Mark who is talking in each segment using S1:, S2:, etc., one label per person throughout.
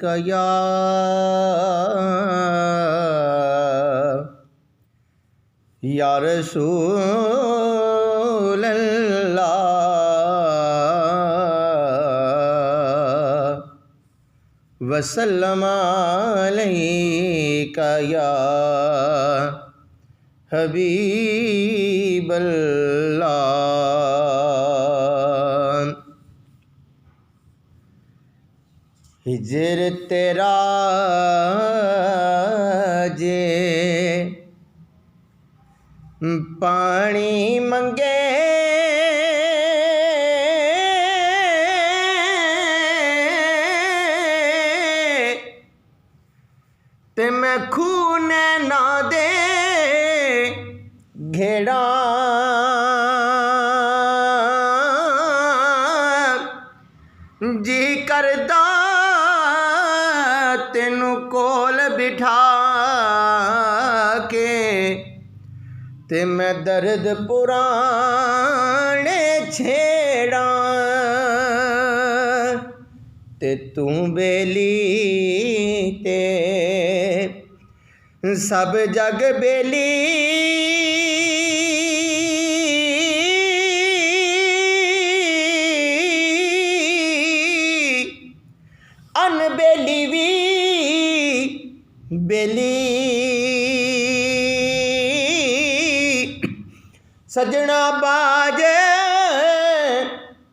S1: का या रसूल अल्लाह वसल्लम अलैका या हबीब अल्लाह। हिजर तेरा जे पानी मंगे ते मैं खून ना दे घेड़ा जी करदा तेनू कोल बिठा के ते मैं दर्द पुराने छेड़ा ते तू बेली ते सब जग बेली अनबेली भी बेली सजना बाज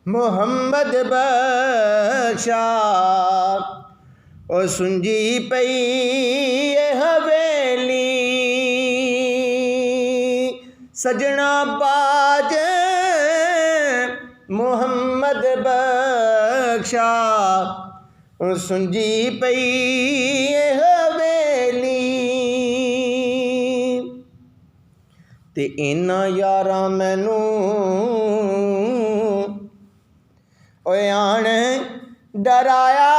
S1: मुहम्मद बख्शा ओ सुंजी पई हवेली सजना बाज मुहम्मद बख्शा ओ सुंजी पई हवेली ते इन्ना यारा मैनू ओए आण डराया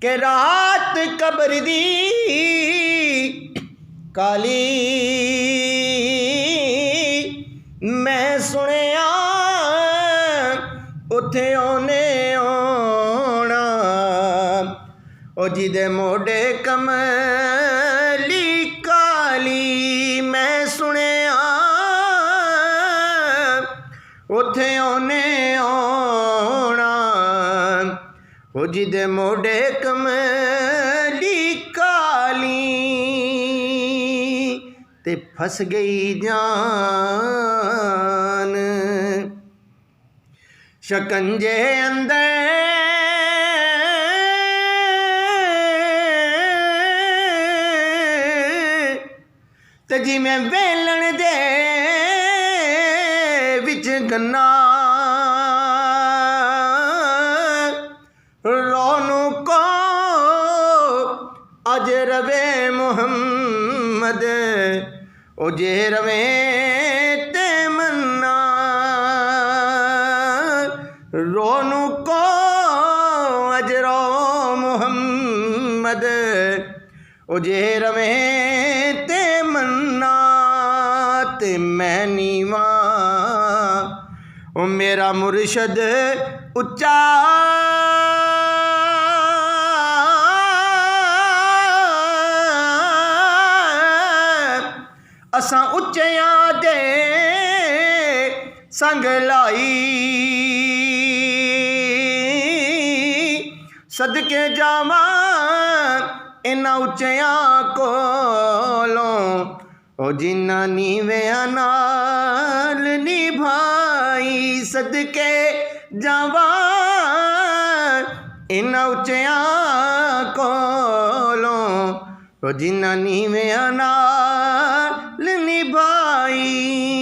S1: कि रात कब्र दी काली मैं सुनिया उथे ओने आना ओ जिदे मोडे कमली काली मैं सुनिया उथे ओने आना ओ जिदे मोडे कमली काली ते फस गई जान शकंजे अंदर ते जिवें वेलण दे विच गन्ना रोनू को अज रवे मुहम्मद ओ जे रवे ते मन्ना रोनू को अजरो मुहम्मद ओ जे रवे ते मन्ना ते मैं नीवा ओ मेरा मुर्शद उच्चा असां उच्चियां दे संग लाई सदके जावां इन्हां उच्चियां कोलों ओ जिन्ना नीवेआं नाल निभाई सदके जावां इन्हां उच्चियां कोलों ओ जिन्ना नीवेआं नाल निभाई।